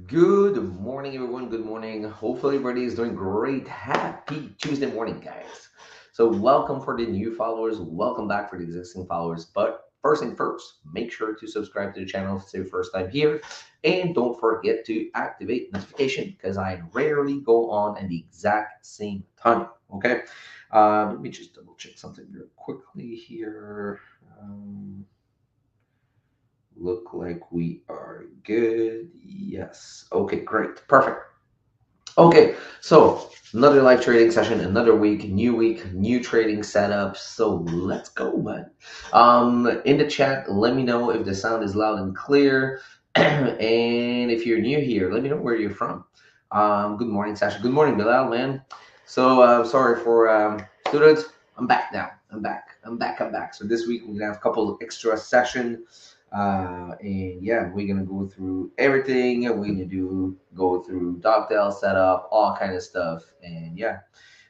Good morning, everyone. Good morning. Hopefully, everybody is doing great. Happy Tuesday morning, guys. So, welcome for the new followers. Welcome back for the existing followers. But first thing first, make sure to subscribe to the channel if it's your first time here. And don't forget to activate notification because I rarely go on at the exact same time. Okay. Let me just double check something real quickly here. Look like we are good. Yes. Okay, great. Perfect. Okay, so another live trading session, another week, new trading setup. So let's go, man. In the chat, let me know if the sound is loud and clear. And if you're new here, let me know where you're from. Good morning, Sasha. Good morning, Bilal, man. So sorry for students. I'm back now. I'm back. So this week we're gonna have a couple of extra sessions. And yeah, we're gonna go through everything. We're gonna go through dogtail setup, all kind of stuff. And yeah,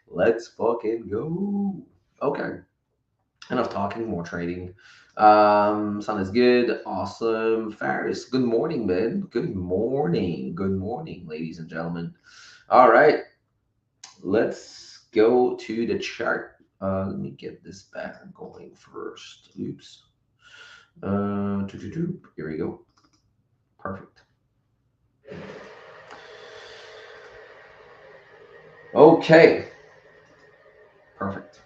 let's fucking go. Okay, enough talking, more trading. Sun is good, awesome. Faris, good morning, man. Good morning, ladies and gentlemen. All right, let's go to the chart. Let me get this back going first. Oops. Here we go. Perfect. Okay, perfect.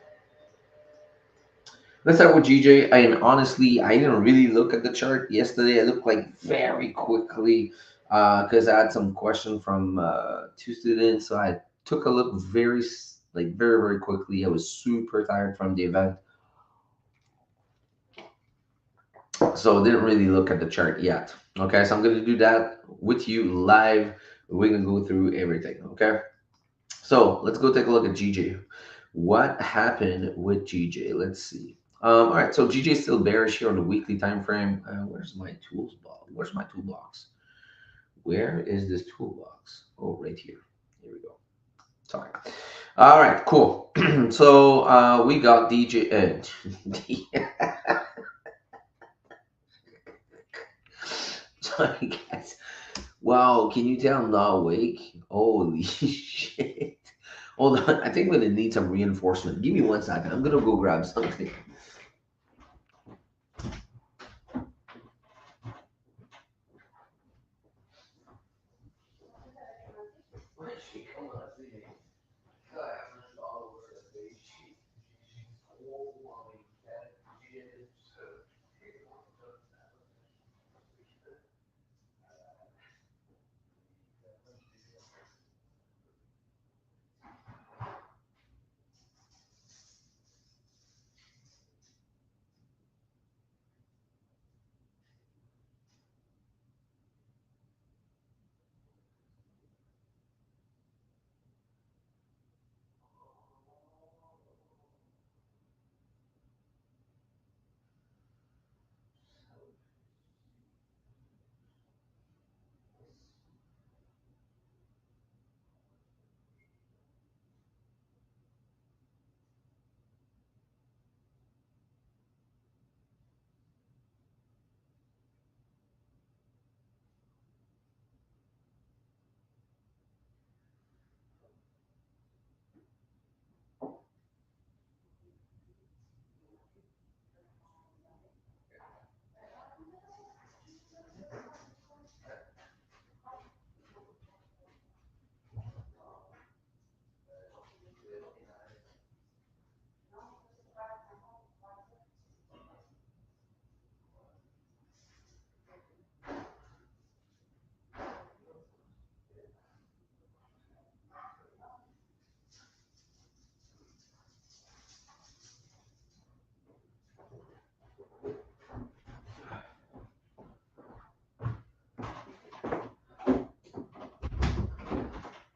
Let's start with GJ. And honestly, I didn't really look at the chart yesterday. I looked like very quickly because I had some question from two students. So I took a look very quickly. I was super tired from the event, so didn't really look at the chart yet. Okay, so I'm gonna do that with you live. We're gonna go through everything. Okay, so let's go take a look at GJ. What happened with GJ? Let's see. All right, so GJ is still bearish here on the weekly time frame. Where's my tools box? Where's my toolbox? Where is this toolbox? Oh, right here. Here we go. Sorry. All right, cool. So we got DJ. Sorry, guys. Wow, can you tell I'm not awake? Holy shit. Hold on, I think I'm gonna need some reinforcement. Give me 1 second. I'm gonna go grab something.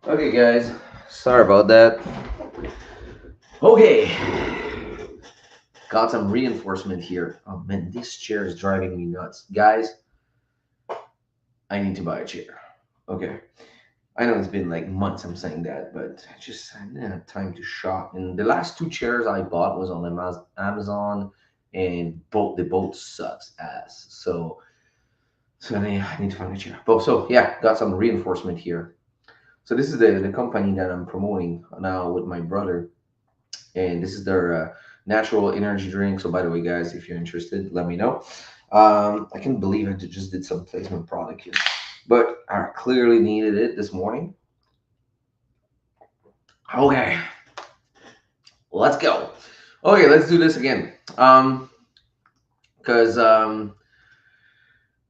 Okay, guys. Sorry about that. Okay. Got some reinforcement here. Oh man, this chair is driving me nuts. Guys, I need to buy a chair. Okay. I know it's been like months I'm saying that, but I didn't have time to shop. And the last two chairs I bought was on Amazon, and both sucks ass. So So I need to find a chair. Oh, so yeah, got some reinforcement here. So this is the company that I'm promoting now with my brother, and this is their natural energy drink. So by the way, guys, if you're interested, let me know. I can't believe I just did some placement product here, but I clearly needed it this morning. Okay, let's go. Okay, let's do this again. Because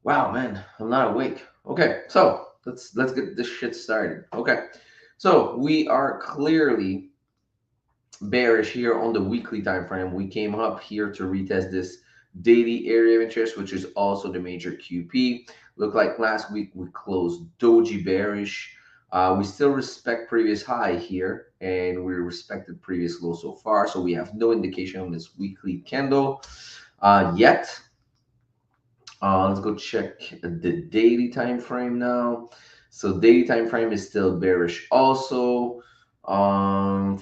wow, man, I'm not awake. Okay, so let's get this shit started. Okay, so we are clearly bearish here on the weekly time frame. We came up here to retest this daily area of interest, which is also the major QP. Look like last week we closed doji bearish. We still respect previous high here, and we respected previous low so far. So we have no indication on this weekly candle yet. Let's go check the daily time frame now. So daily time frame is still bearish also. Um,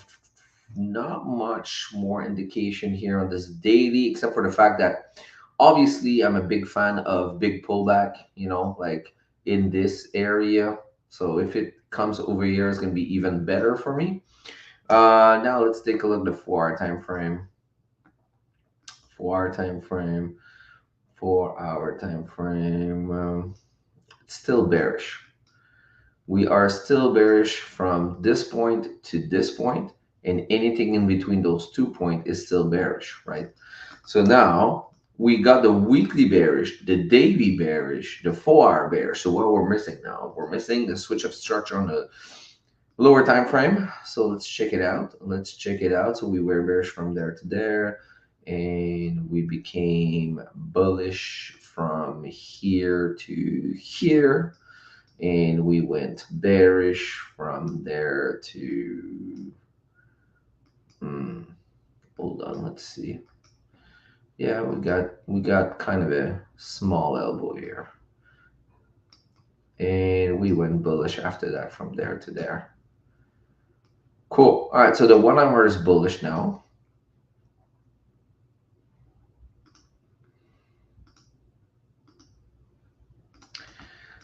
Not much more indication here on this daily, except for the fact that obviously I'm a big fan of big pullback, like in this area. So if it comes over here, it's going to be even better for me. Now let's take a look at the 4 hour time frame. 4 hour time frame. 4 hour time frame. It's still bearish. We are still bearish from this point to this point, and anything in between those 2 points is still bearish, right? So now we got the weekly bearish, the daily bearish, the 4 hour bearish. So what we're missing now? We're missing the switch of structure on the lower time frame. So let's check it out. Let's check it out. So we were bearish from there to there, and we became bullish from here to here, and we went bearish from there to hold on, let's see. Yeah, we got kind of a small elbow here, and we went bullish after that from there to there. Cool. All right, so the 1 hour is bullish now.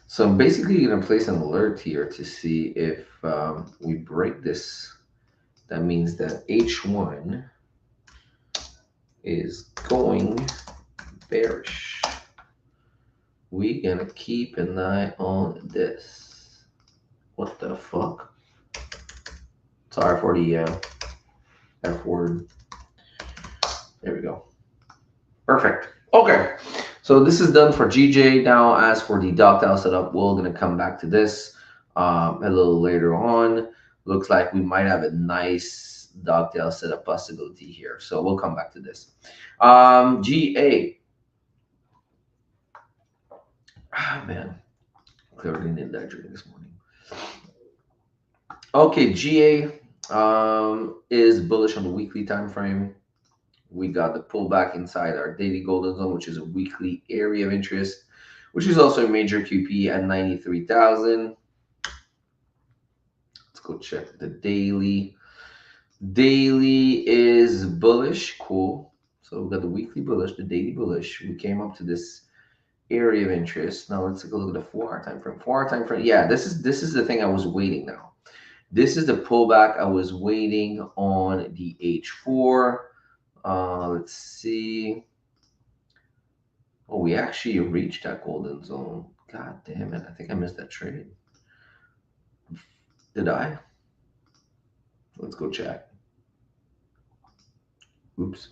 So I'm basically going to place an alert here to see if we break this. That means that H1 is going bearish. We gonna keep an eye on this. What the fuck? Sorry for the F word. There we go. Perfect. Okay. So this is done for GJ. Now, as for the dogtail setup, we're gonna come back to this a little later on. Looks like we might have a nice dogtail setup possibility here. So we'll come back to this. GA. Ah, man. Clearly need that drink this morning. Okay, GA is bullish on the weekly time frame. We got the pullback inside our daily golden zone, which is a weekly area of interest, which is also a major QP at 93,000. Let's go check the daily. Daily is bullish. Cool. So we got the weekly bullish, the daily bullish. We came up to this area of interest. Now let's take a look at the 4 hour time frame. 4 hour time frame. Yeah, this is the thing I was waiting now. This is the pullback I was waiting on the H4. Let's see. Oh, we actually reached that golden zone. God damn it. I think I missed that trade. Did I? Let's go check. Oops.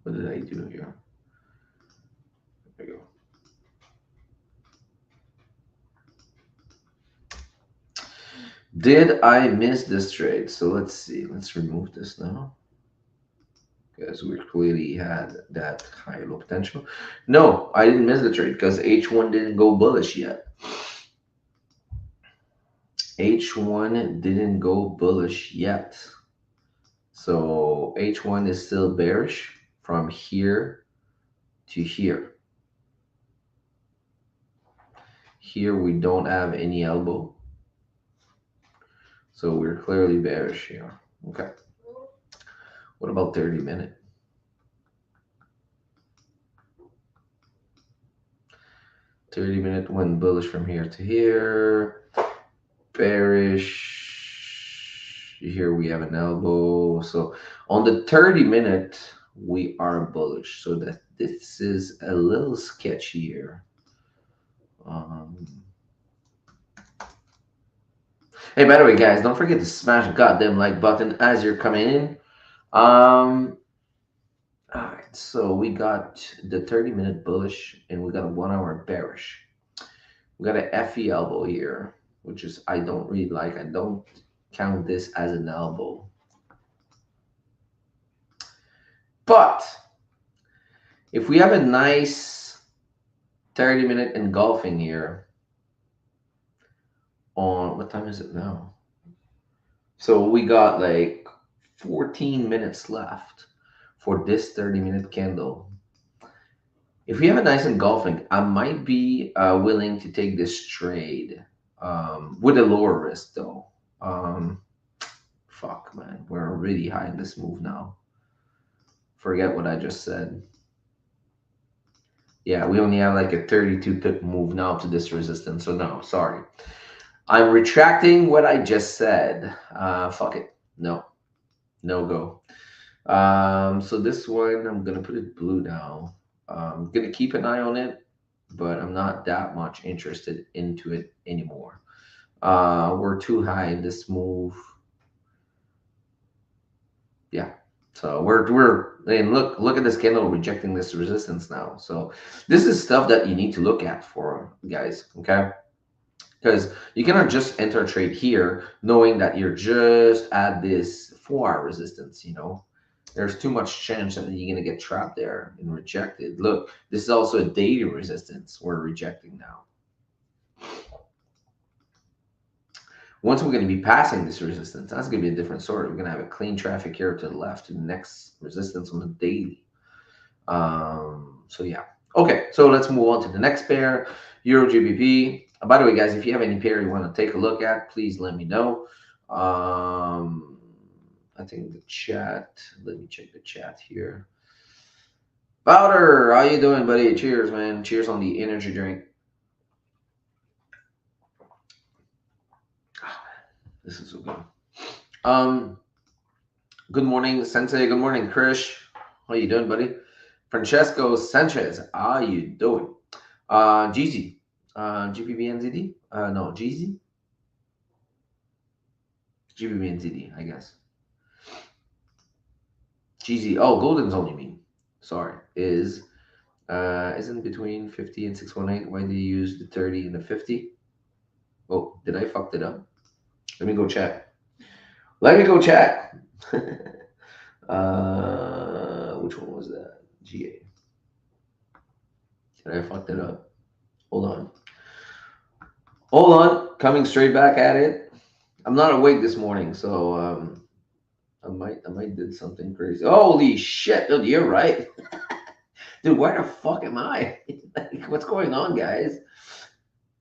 What did I do here? There we go. Did I miss this trade? So let's see. Let's remove this now, because we clearly had that high low potential. No, I didn't miss the trade because H1 didn't go bullish yet. H1 didn't go bullish yet. So H1 is still bearish from here to here. Here we don't have any elbow. So we're clearly bearish here. Okay. What about 30 minute? 30-minute went bullish from here to here. Bearish. Here we have an elbow. So on the 30-minute, we are bullish. So that this is a little sketchier. Hey, by the way, guys, don't forget to smash the goddamn like button as you're coming in. All right, so we got the 30-minute bullish and we got a 1 hour bearish. We got an FE elbow here, which is I don't really like. I don't count this as an elbow. But if we have a nice 30-minute engulfing here on what time is it now? So we got like 14 minutes left for this 30-minute candle. If we have a nice engulfing, I might be willing to take this trade with a lower risk though. Fuck, man, we're really high in this move now. Forget what I just said. Yeah, we only have like a 32 pip move now to this resistance. So no, sorry. I'm retracting what I just said. Fuck it. No go. So this one, I'm gonna put it blue now. I'm gonna keep an eye on it, but I'm not that much interested into it anymore. We're too high in this move. Yeah. So and look at this candle rejecting this resistance now. So this is stuff that you need to look at for guys, okay? Because you cannot just enter a trade here knowing that you're just at this 4 hour resistance, you know. There's too much chance that you're going to get trapped there and rejected. Look, this is also a daily resistance we're rejecting now. Once we're going to be passing this resistance, that's going to be a different story. We're going to have a clean traffic here to the left to the next resistance on the daily. So yeah. Okay, so let's move on to the next pair, Euro GBP. By the way, guys, if you have any pair you want to take a look at, please let me know. I think the chat, let me check the chat here. Bowder, how you doing, buddy? Cheers, man. Cheers on the energy drink. This is so good. Good morning, Sensei. Good morning, Krish. How you doing, buddy? Francesco Sanchez, how you doing? GZ, GPBNZD? No, GZ? GPBNZD, I guess. GZ, oh, Golden Zone, you mean? Sorry, isn't between 50 and 618. Why do you use the 30 and the 50? Oh, did I fuck it up? Let me go check. Let me go check. Which one was that? GA. Did I fuck it up? Hold on. Hold on. Coming straight back at it. I'm not awake this morning, so I might did something crazy. Holy shit, dude, you're right. Dude, where the fuck am I? Like, what's going on, guys?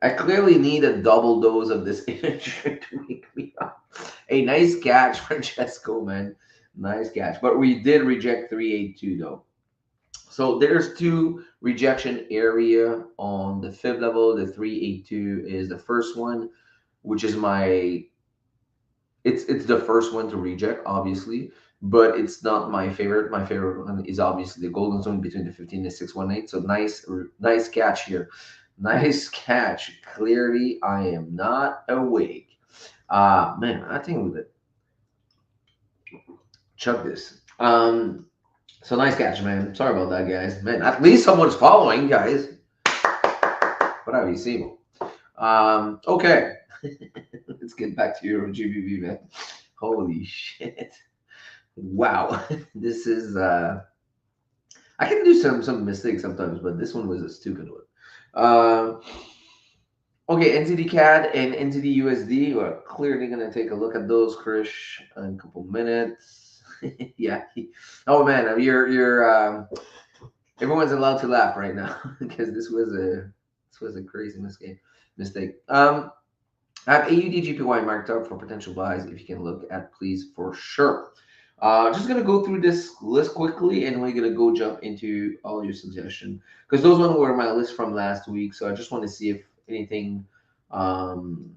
I clearly need a double dose of this energy to wake me up. A nice catch, Francesco, man. Nice catch. But we did reject 382 though. So there's two rejection area on the fib level. The 382 is the first one, which is it's the first one to reject, obviously, but it's not my favorite. My favorite one is obviously the golden zone between the 15 and 618. So nice catch here. Nice catch. Clearly, I am not awake. Man, I think that chug this. So nice catch, man. Sorry about that, guys. Man, at least someone's following, guys. Bravissimo. Okay. Let's get back to Euro GBP, man. Holy shit. Wow. This is I can do some mistakes sometimes, but this one was a stupid one. Okay, NZD CAD and NZD USD. We're clearly gonna take a look at those, Krish, in a couple minutes. Yeah. Oh man, you're everyone's allowed to laugh right now because this was a crazy mistake. I have AUD GPY marked up for potential buys if you can look at, please, for sure. Just gonna go through this list quickly, and we're gonna go jump into all your suggestions because those ones were my list from last week. So I just want to see if anything um,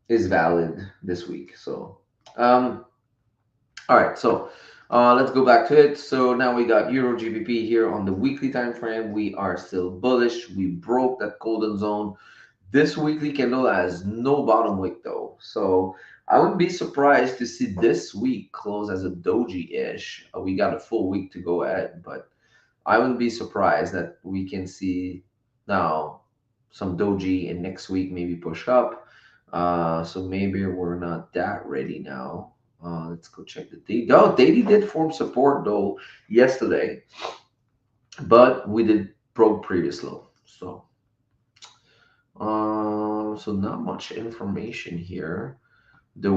is valid this week. So, um, all right. So let's go back to it. So now we got Euro GBP here on the weekly time frame. We are still bullish. We broke that golden zone. This weekly candle has no bottom wick though. So I would be surprised to see this week close as a doji-ish. We got a full week to go ahead, but I wouldn't be surprised that we can see now some doji and next week maybe push up. So maybe we're not that ready now. Let's go check the daily. Oh, daily did form support though yesterday, but we did broke previous low. So not much information here. The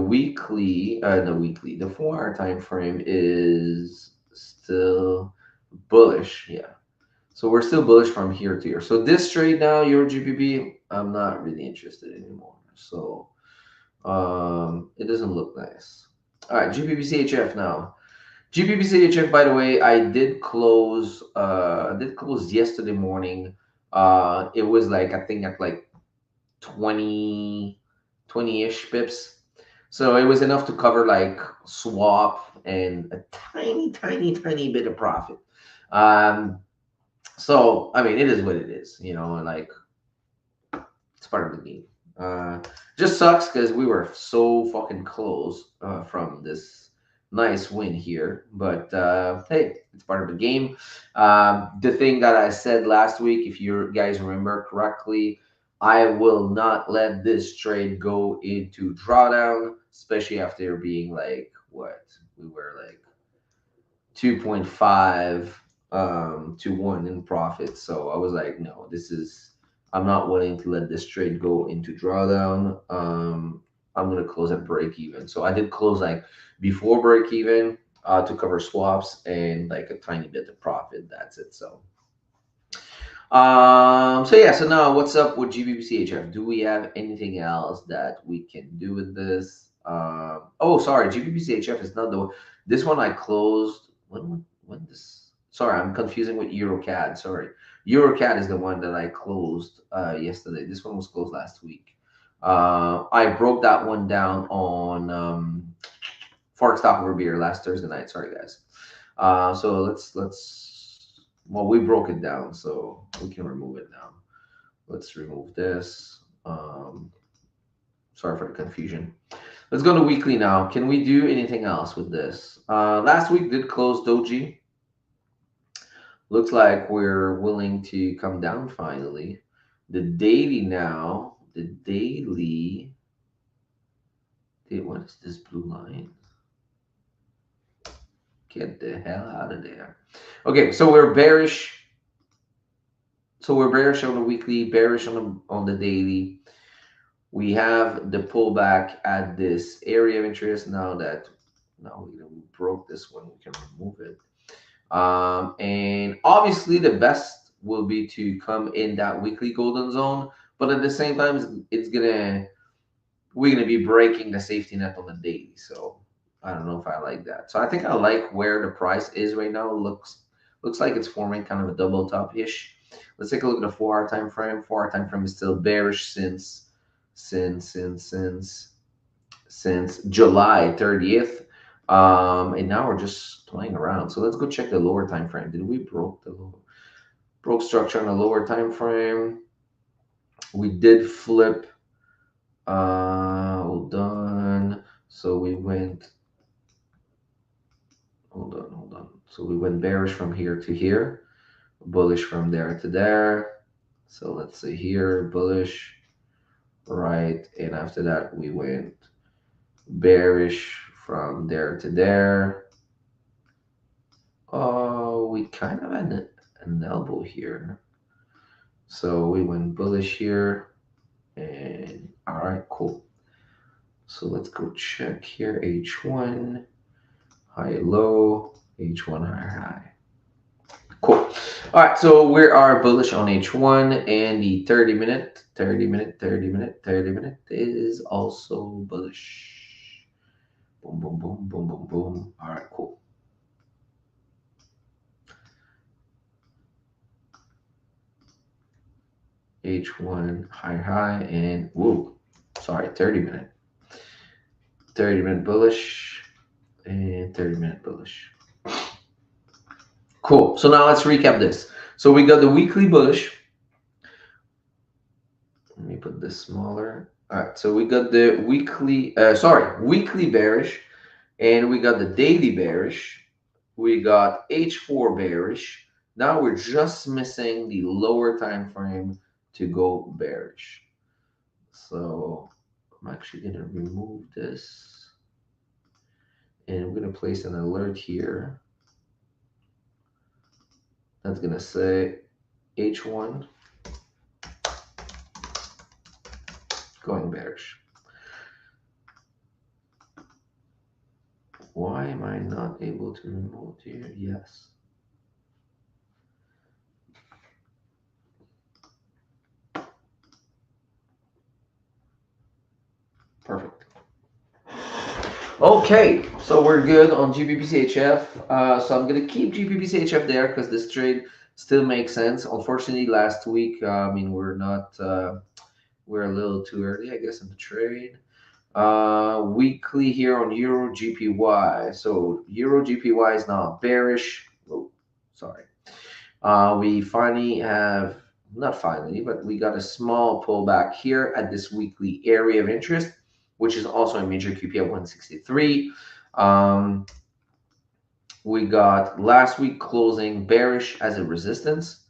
4 hour time frame is still bullish. Yeah. So we're still bullish from here to here. So this trade now, Euro GBP, I'm not really interested anymore. So it doesn't look nice. All right, GBP CHF now. GBP CHF, by the way, I did close yesterday morning. It was like I think at like 20 20-ish pips. So it was enough to cover like swap and a tiny, tiny, tiny bit of profit. Um, so I mean, it is what it is, like it's part of the game. Uh, just sucks because we were so fucking close from this nice win here. But hey, it's part of the game. The thing that I said last week, if you guys remember correctly, I will not let this trade go into drawdown, especially after being like what we were like 2.5 to 1 in profit. So I was like, no, I'm not willing to let this trade go into drawdown. I'm going to close at break even. So I did close like before break even to cover swaps and like a tiny bit of profit. That's it. So yeah, so now what's up with GBP Do we have anything else that we can do with this? Oh, sorry, GBP is not the one. This one I closed. When this? Sorry, I'm confusing with EuroCAD. Sorry, EuroCAD is the one that I closed yesterday. This one was closed last week. I broke that one down on Forex Talk Over Beer last Thursday night. Sorry, guys. So well, we broke it down, so we can remove it now. Let's remove this. Sorry for the confusion. Let's go to weekly now. Can we do anything else with this? Last week did close doji. Looks like we're willing to come down finally. The daily now, what is this blue line? Get the hell out of there. Okay, so we're bearish. So we're bearish on the weekly, bearish on the daily. We have the pullback at this area of interest. Now we broke this one, we can remove it. And obviously the best will be to come in that weekly golden zone, but at the same time, we're gonna be breaking the safety net on the daily. So I don't know if I like that. So I think I like where the price is right now. Looks like it's forming kind of a double top ish. Let's take a look at the 4 hour time frame. 4 hour time frame is still bearish since July 30th. And now we're just playing around. So let's go check the lower time frame. Did we broke structure on the lower time frame? We did flip. Hold on. So we went. Hold on. So we went bearish from here to here, bullish from there to there. So let's say here, bullish, right, and after that we went bearish from there to there. Oh, we kind of had an elbow here. So we went bullish here. And all right, cool. So let's go check here. H1, high, low, H1, high. Cool. All right, so we are bullish on H1 and the 30 minute is also bullish. Boom, boom, boom, boom, boom, boom. All right, cool. H1 high, and whoa, sorry, 30 minute. 30-minute bullish and 30-minute bullish. Cool. So now let's recap this. So we got the weekly bullish. Let me put this smaller. All right. So we got the weekly bearish, and we got the daily bearish. We got H4 bearish. Now we're just missing the lower time frame to go bearish. So I'm actually going to remove this, and I'm going to place an alert here. That's going to say H1 going bearish. Why am I not able to remove here? Yes. Perfect. Okay, so we're good on GBPCHF. So I'm gonna keep GBPCHF there because this trade still makes sense. Unfortunately, last week, I mean, we're not, we're a little too early, I guess, in the trade. Weekly here on Euro GPY. So Euro GPY is now bearish. Oh, sorry. We finally have, not finally, but we got a small pullback here at this weekly area of interest, which is also a major QP at 163. We got last week closing bearish as a resistance.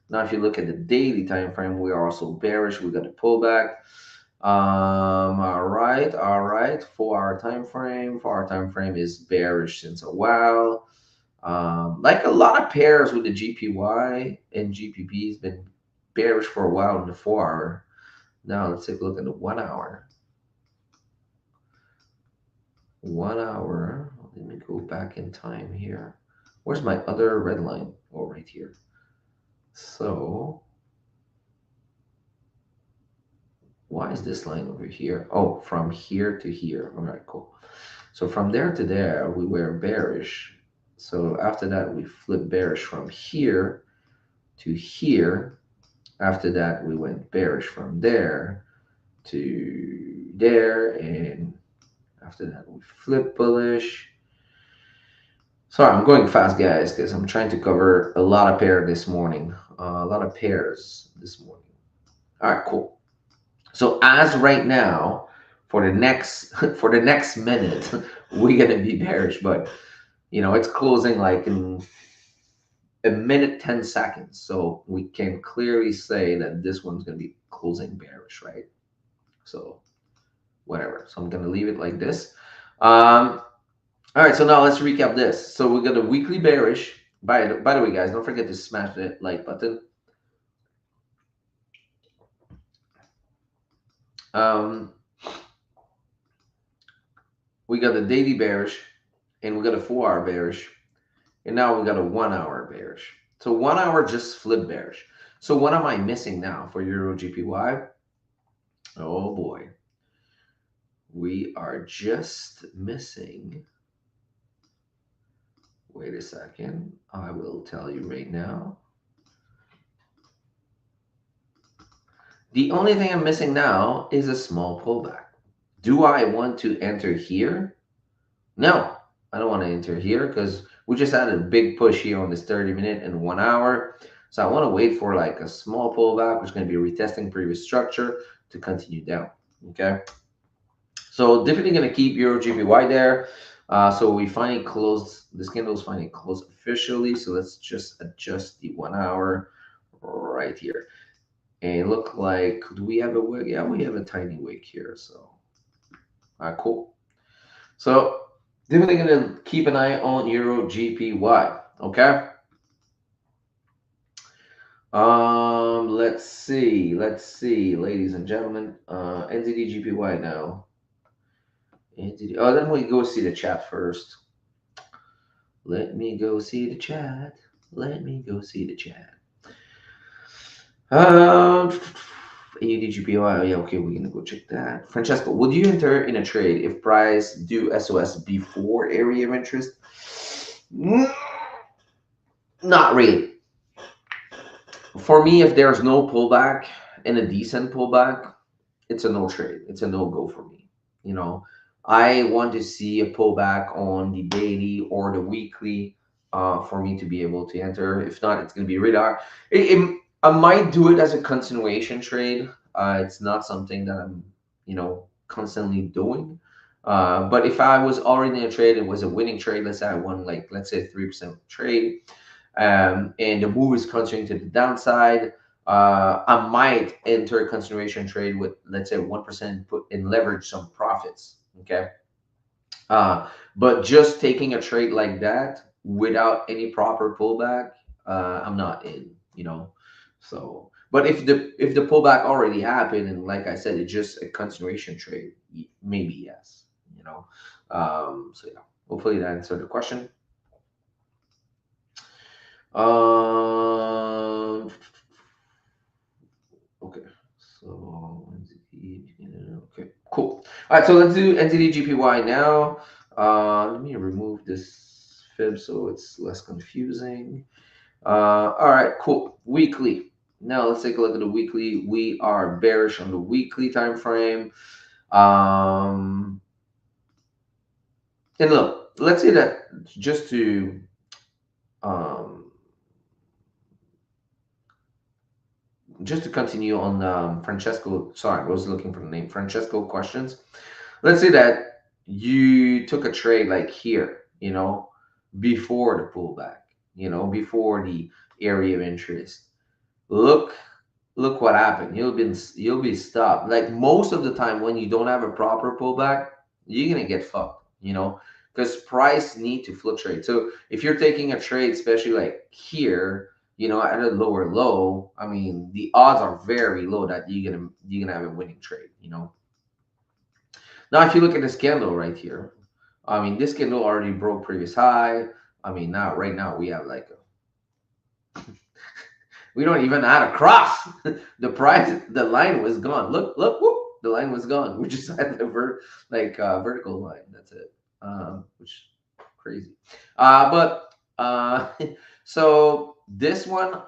Now, if you look at the daily time frame, we are also bearish. We got a pullback. All right. 4 hour time frame. 4 hour time frame is bearish since a while. Like a lot of pairs with the GPY and GPP has been bearish for a while in the 4 hour. Now let's take a look at the 1 hour. 1 hour. Let me go back in time here. Where's my other red line? Oh, right here. So why is this line over here? Oh, from here to here. All right, cool. So from there to there, we were bearish. So after that, we flipped bearish from here to here. After that, we went bearish from there to there. And after that, we flipped bullish. Sorry, I'm going fast, guys, because I'm trying to cover a lot of pairs this morning. A lot of pairs this morning. All right, cool. So as right now, for the next for the next minute, we're gonna be bearish, but you know it's closing like in a minute 10 seconds, so we can clearly say that this one's gonna be closing bearish, right? So whatever. So I'm gonna leave it like this. All right, so now let's recap this. So we got a weekly bearish. By the way, guys, don't forget to smash the like button. We got a daily bearish, and we got a 4 hour bearish, and now we got a 1 hour bearish. So 1 hour just flipped bearish. So what am I missing now for Euro GPY? Oh boy, we are just missing. Wait a second, I will tell you right now. The only thing I'm missing now is a small pullback. Do I want to enter here? No, I don't want to enter here because we just had a big push here on this 30-minute and 1 hour. So I want to wait for like a small pullback, which is going to be retesting previous structure to continue down. Okay. So definitely going to keep Euro GPY there. So we finally closed, this candle's finally closed officially. So let's just adjust the 1 hour right here. And look like, do we have a wick? Yeah, we have a tiny wick here. So, cool. So definitely going to keep an eye on Euro GPY. Okay. Let's see, ladies and gentlemen. NZD GPY now. NZD. Oh, then we go see the chat first. Let me go see the chat. Let me go see the chat. AUDGPY. Yeah, okay, we're gonna go check that. Francesco, would you enter in a trade if price do SOS before area of interest? Mm, not really. For me, if there's no pullback and a decent pullback, it's a no trade. It's a no go for me. You know, I want to see a pullback on the daily or the weekly for me to be able to enter. If not, it's going to be radar. I might do it as a continuation trade. It's not something that I'm, constantly doing. But if I was already in a trade, it was a winning trade. Let's say I won like, let's say 3% trade, and the move is continuing to the downside. I might enter a continuation trade with, let's say, 1% put and leverage some profits. Okay. But just taking a trade like that without any proper pullback, I'm not in. So, but if the pullback already happened and like I said, it's just a continuation trade, maybe yes. You know. So yeah, hopefully that answered the question. Um, okay, so okay, cool. All right, so let's do NZD GPY now. Let me remove this fib so it's less confusing. All right, cool. Weekly. Now let's take a look at the weekly. We are bearish on the weekly time frame. Um, and look, let's say that just to um, continue on Francesco. Sorry, I was looking for the name. Francesco questions. Let's say that you took a trade like here, before the pullback, before the area of interest. Look, look what happened. You'll be stopped. Like most of the time when you don't have a proper pullback, you're gonna get fucked, because price need to fluctuate. So if you're taking a trade, especially like here, at a lower low, I mean the odds are very low that you're gonna have a winning trade. Now, if you look at this candle right here, I mean, this candle already broke previous high. I mean, now right now we have like we don't even add a cross. The line was gone. Look, whoop, the line was gone. We just had the vertical line. That's it. Which crazy. But so this one,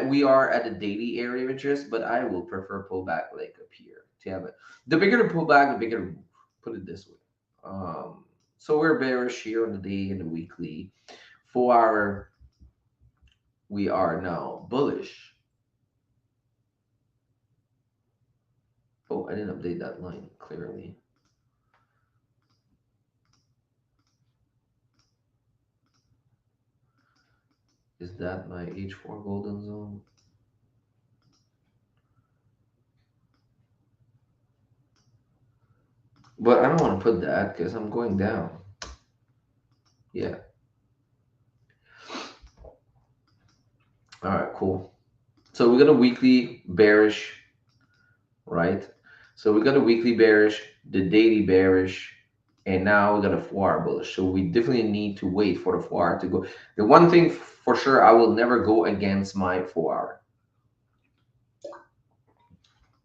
we are at the daily area of interest, but I will prefer pullback like up here to have it. The bigger the pullback, the bigger the move. Put it this way. So we're bearish here on the day and the weekly. 4 hour, we are now bullish. Oh, I didn't update that line clearly. Is that my H4 golden zone? But I don't want to put that because I'm going down. Yeah. All right, cool. So we got a weekly bearish, right? So we got a weekly bearish, the daily bearish, and now we got a 4 hour bullish. So we definitely need to wait for the 4 hour to go. The one thing for sure, I will never go against my 4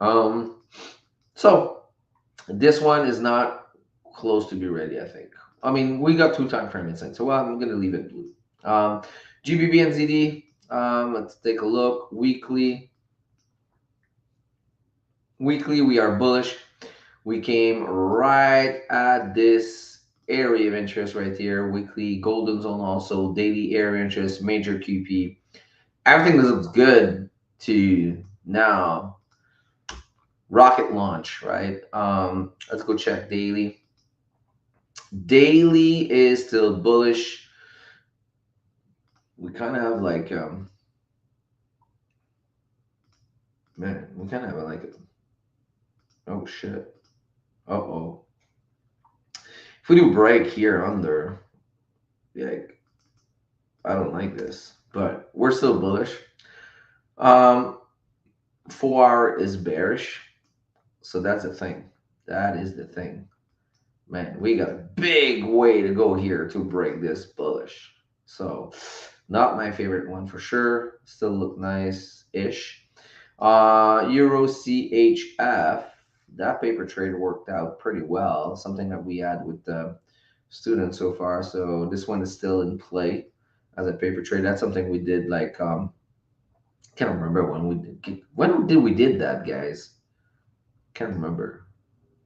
hour. So this one is not close to be ready, I think. I mean, we got 2 time frame inside, so I'm gonna leave it blue. GBP and ZD. Let's take a look. Weekly, we are bullish. We came right at this area of interest right here. Weekly golden zone, also daily area of interest, major QP. Everything looks good to now rocket launch, right? Let's go check daily. Daily is still bullish. We kind of have like man, we kind of have like oh shit. Uh-oh. If we do break here under, like, I don't like this, but we're still bullish. Um, 4 hour is bearish, so that's the thing. That is the thing. Man, we got a big way to go here to break this bullish. So, not my favorite one for sure. Still look nice-ish. Euro CHF, that paper trade worked out pretty well. Something that we had with the students so far. So this one is still in play as a paper trade. That's something we did like can't remember when did we did that, guys. Can't remember.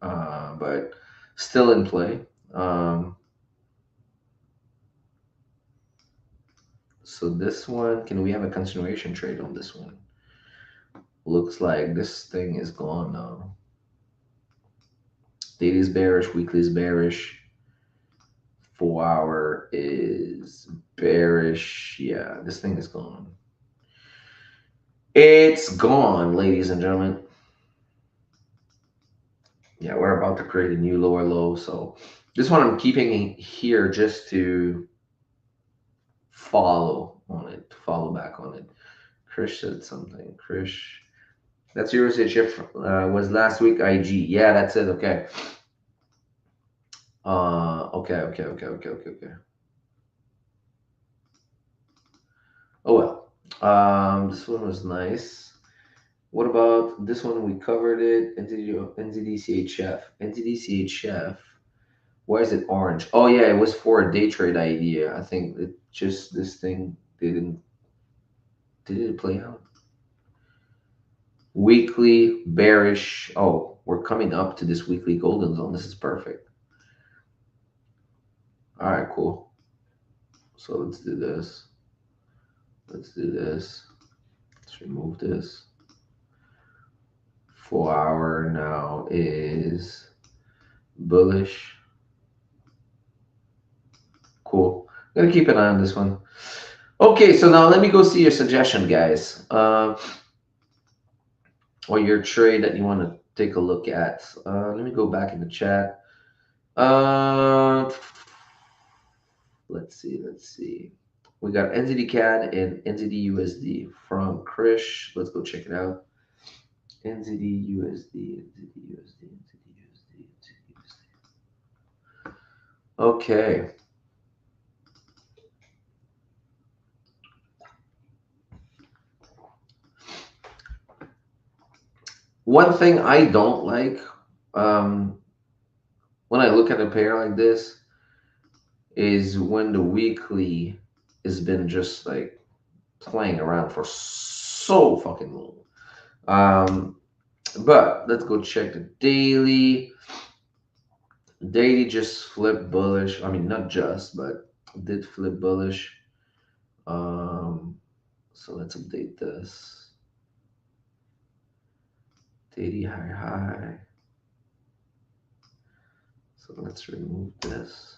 But still in play. Um, so this one, can we have a continuation trade on this one? Looks like this thing is gone now. Daily is bearish, weekly is bearish, 4 hour is bearish. Yeah, this thing is gone. It's gone, ladies and gentlemen. Yeah, we're about to create a new lower low. So this one I'm keeping here just to follow on it, follow back on it. Krish said something. Krish, that's yours. Shift was last week. IG. Yeah, that's it. Okay. Okay. Oh well. This one was nice. What about this one? We covered it. NZDCHF. NZDCHF. Why is it orange? Oh yeah, it was for a day trade idea. I think it just this thing didn't did it play out. Weekly bearish. Oh, we're coming up to this weekly golden zone. This is perfect. All right, cool. So let's do this. Let's do this. Let's remove this. 4 hour now is bullish. Cool. Gonna keep an eye on this one. Okay, so now let me go see your suggestion, guys. Or your trade that you want to take a look at. Let me go back in the chat. Uh, let's see. We got NZD CAD and NZD USD from Krish. Let's go check it out. NZD USD, NZD USD, NZD USD, NZD USD. Okay. One thing I don't like um, when I look at a pair like this is when the weekly has been just like playing around for so fucking long. Um, but let's go check the daily. Daily just flipped bullish. I mean, not just, but did flip bullish. Um, so let's update this. Daily high. So let's remove this.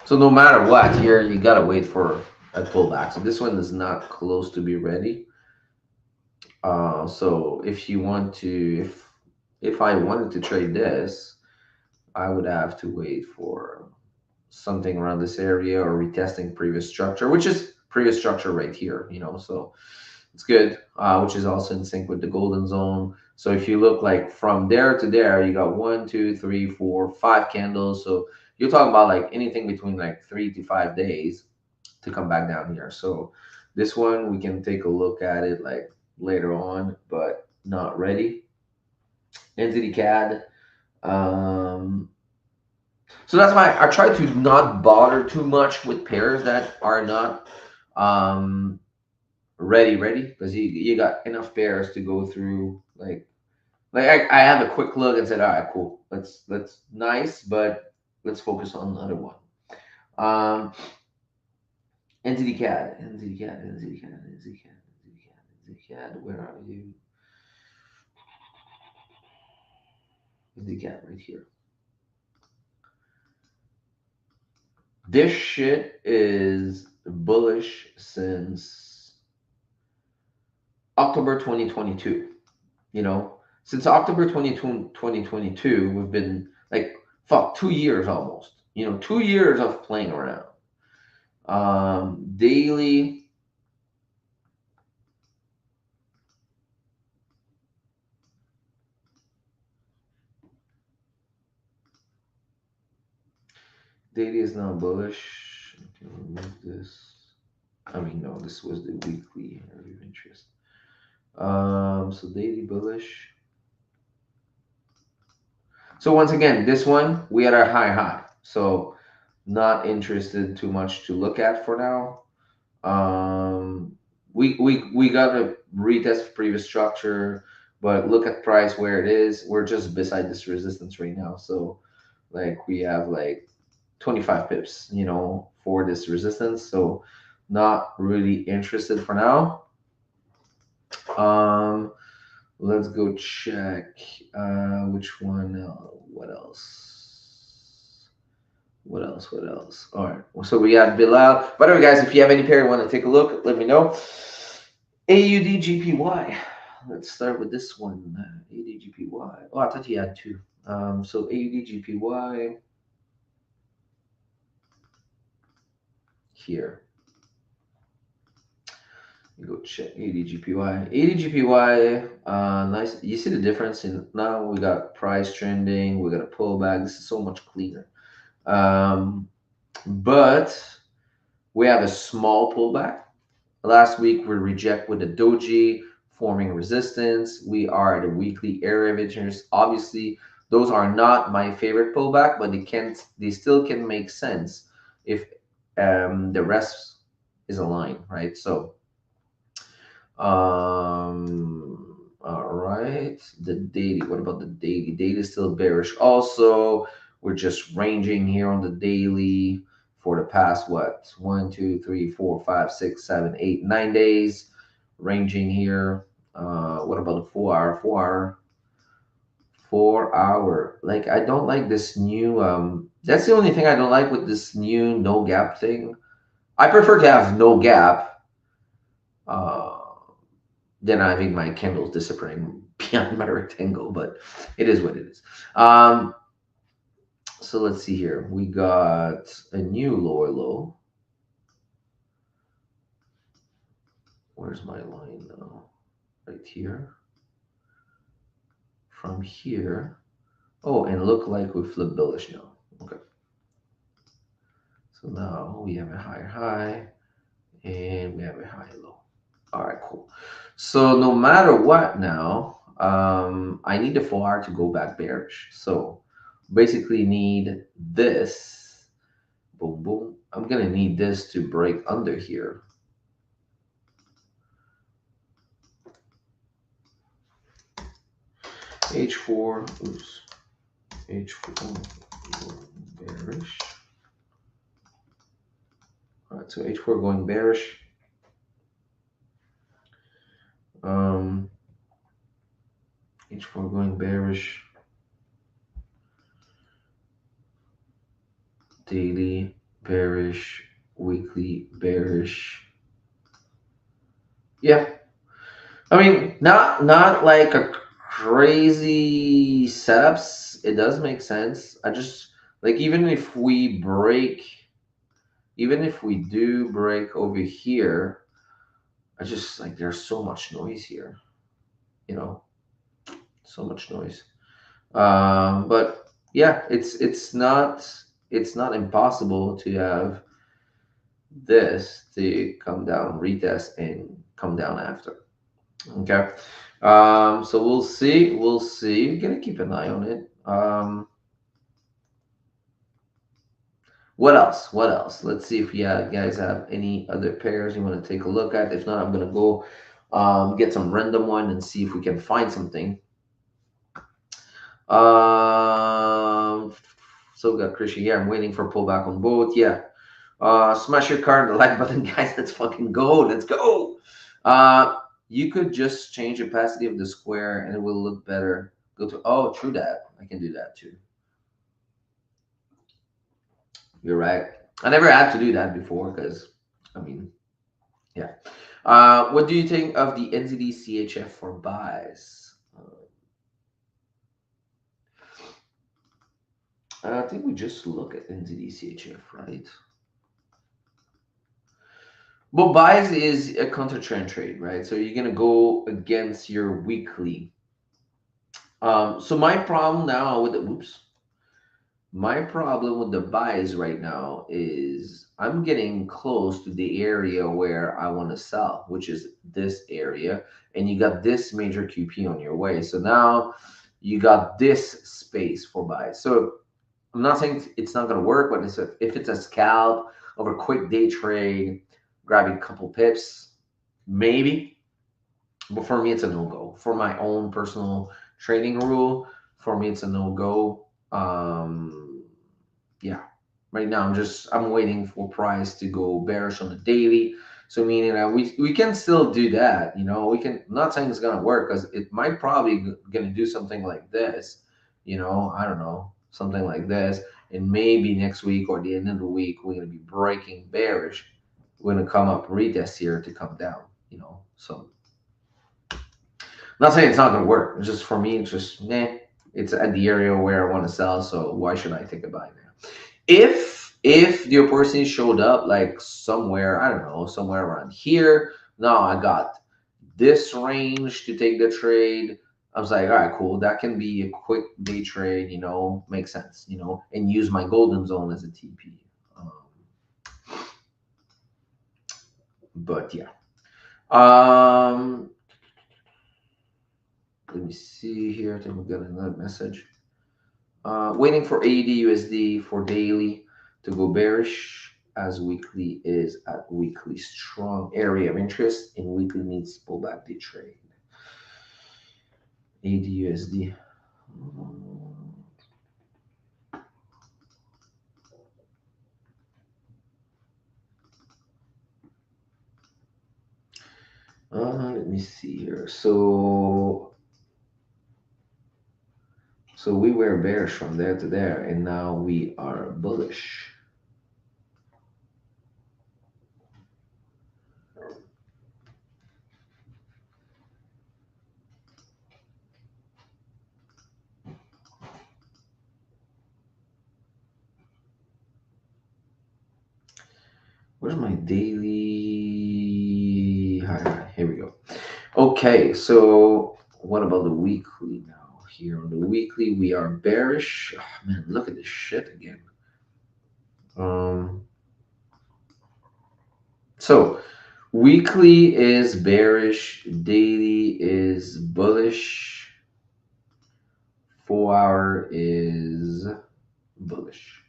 So no matter what, here you gotta wait for a pullback. So this one is not close to be ready. So if you want to, if I wanted to trade this, I would have to wait for something around this area or retesting previous structure, which is previous structure right here, so it's good, which is also in sync with the golden zone. So if you look like from there to there, you got 1, 2, 3, 4, 5 candles. So you're talking about like anything between like 3 to 5 days to come back down here. So this one, we can take a look at it like later on, but not ready. Entity CAD. Um, So that's why I try to not bother too much with pairs that are not um, ready, because you got enough pairs to go through. Like I have a quick look and said, all right, cool, let's nice, but let's focus on another one. Um, Entity CAD, Entity CAD, Entity CAD, Entity CAD, Entity CAD, Entity CAD. Where are you? Entity CAD right here. This shit is bullish since October 2022. Since October 2022, we've been like, fuck, 2 years almost. 2 years of playing around. Daily, Daily is now bullish. Okay, remove this. I mean, no, this was the weekly area of interest. So daily bullish. So once again, this one we had our high. So not interested too much to look at for now. We got to retest previous structure, but look at price where it is. We're just beside this resistance right now. So like we have like 25 pips, for this resistance. So not really interested for now. Um, let's go check which one. What else? What else? What else? All right. So we got Bilal. By the way, guys, if you have any pair you want to take a look, let me know. AUDGPY. Let's start with this one. AUDGPY. Oh, I thought you had two. So AUDGPY here. You go check ADGPY. ADGPY, nice. You see the difference in now we got price trending, we got a pullback. This is so much cleaner. But we have a small pullback. Last week we reject with the doji forming resistance. We are at a weekly area of interest. Obviously, those are not my favorite pullback, but they still can make sense if the rest is aligned, right? So all right. The daily. What about the daily? Daily is still bearish. Also, we're just ranging here on the daily for the past what? 1, 2, 3, 4, 5, 6, 7, 8, 9 days. Ranging here. What about the 4 hour? 4 hour. 4 hour. Like I don't like this new. That's the only thing I don't like with this new no gap thing. I prefer to have no gap. Then I think my candle's disappearing beyond my rectangle, but it is what it is. So let's see here. We got a new lower low. Where's my line now? Right here. From here. Oh, and look like we flipped bullish now. Okay. So now we have a higher high and we have a high low. All right, cool. So no matter what now, I need the 4 hour to go back bearish. So basically need this. Boom, boom. I'm going to need this to break under here. H4, oops. H4 bearish. All right, so H4 going bearish. H4 going bearish. Daily bearish, weekly bearish. Yeah. I mean, not like a crazy setups. It does make sense. I just like even if we do break over here, I just like there's so much noise here, so much noise. But yeah, it's not impossible to have this to come down, retest, and come down after. Okay. So we'll see. We'll see. We're gonna keep an eye on it. What else? What else? Let's see if you guys have any other pairs you want to take a look at. If not, I'm gonna go get some random one and see if we can find something. So got Christian. Yeah, I'm waiting for pullback on both. Yeah. Smash your card, the like button, guys. Let's fucking go. Let's go. You could just change the opacity of the square and it will look better. Go to, oh, true that. I can do that too. You're right. I never had to do that before because, I mean, yeah. What do you think of the NZD CHF for buys? I think we just look at NZD CHF, right? Well, buys is a counter trend trade, right? So you're gonna go against your weekly. So my problem now with the oops, My problem with the buys right now is I'm getting close to the area where I want to sell, which is this area, and you got this major QP on your way. So now you got this space for buys. So I'm not saying it's not going to work, but if it's a scalp over quick day trade, grabbing a couple pips, maybe. But for me, it's a no go. For my own personal trading rule, for me, it's a no go. Yeah, right now I'm waiting for price to go bearish on the daily. So meaning that we can still do that. We can. I'm not saying it's gonna work because it might probably gonna do something like this. I don't know, something like this, and maybe next week or the end of the week we're gonna be breaking bearish. We're gonna come up retest here to come down. So not saying it's not gonna work. It's just for me, it's just nah. It's at the area where I want to sell, so why should I think about it now? If the opportunity showed up like somewhere, I don't know, somewhere around here, now I got this range to take the trade. I was like, all right, cool. That can be a quick day trade, makes sense, and use my golden zone as a TP. Um, but yeah. Um, Let me see here. I think we got another message. Waiting for AUD USD for daily to go bearish as weekly is at weekly strong area of interest and weekly needs to pull back the trade. AUD USD. Let me see here. So we were bearish from there to there, and now we are bullish. Where's my daily? Hi, here we go. Okay, so what about the weekly now? Here on the weekly, we are bearish. Oh, man, look at this shit again. Um, so weekly is bearish, daily is bullish, 4 hour is bullish.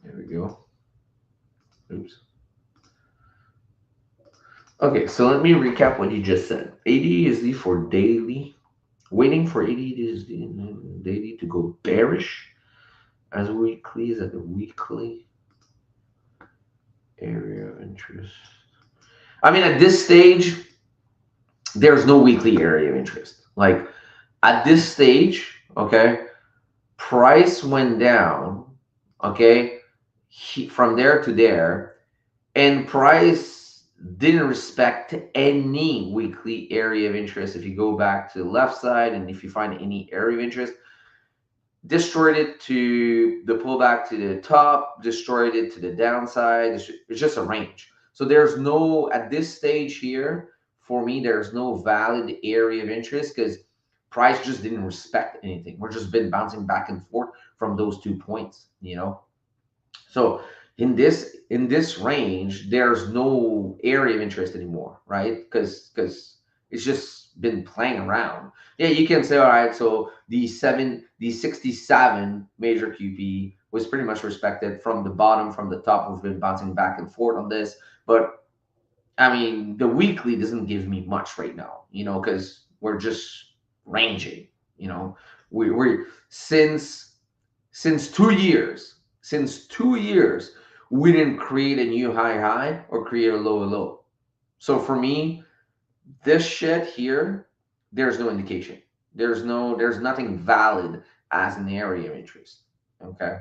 There we go. Oops. Okay, so let me recap what you just said. ADUSD for daily, waiting for ADUSD daily to go bearish as weekly is at the weekly area of interest. I mean, at this stage, there's no weekly area of interest. Like at this stage, okay, price went down, okay, from there to there, and price didn't respect any weekly area of interest. If you go back to the left side and if you find any area of interest, destroyed it to the pullback to the top, destroyed it to the downside. It's just a range. So there's no, at this stage here, for me, there's no valid area of interest because price just didn't respect anything. We're just been bouncing back and forth from those 2 points. So in this range, there's no area of interest anymore, right? Because it's just been playing around. Yeah, you can say, all right, so the 67 major QP was pretty much respected from the bottom, from the top. We've been bouncing back and forth on this, but I mean, the weekly doesn't give me much right now, because we're just ranging. You know, we since 2 years, we didn't create a new high or create a low. So for me, this shit here, there's no indication. There's nothing valid as an area of interest. Okay.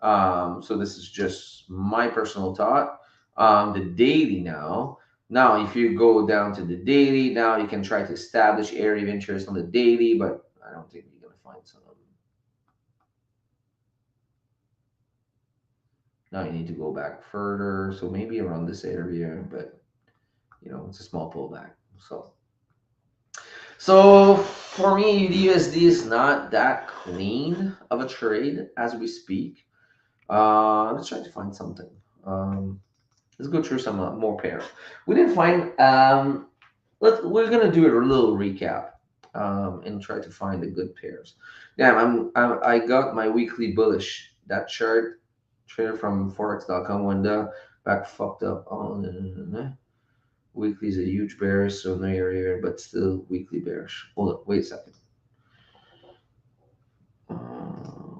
So this is just my personal thought. The daily now. Now, if you go down to the daily, now you can try to establish area of interest on the daily, but I don't think you're gonna find some. Now you need to go back further, so maybe around this area, but it's a small pullback. So for me, the USD is not that clean of a trade as we speak. Let's try to find something. Um, let's go through some more pairs. We didn't find. We're gonna do a little recap and try to find the good pairs. Damn, I got my weekly bullish. That chart trader from Forex.com went down, back fucked up. Oh, no, no, no, no. Weekly is a huge bearish, so no area, but still weekly bearish. Hold on, wait a second.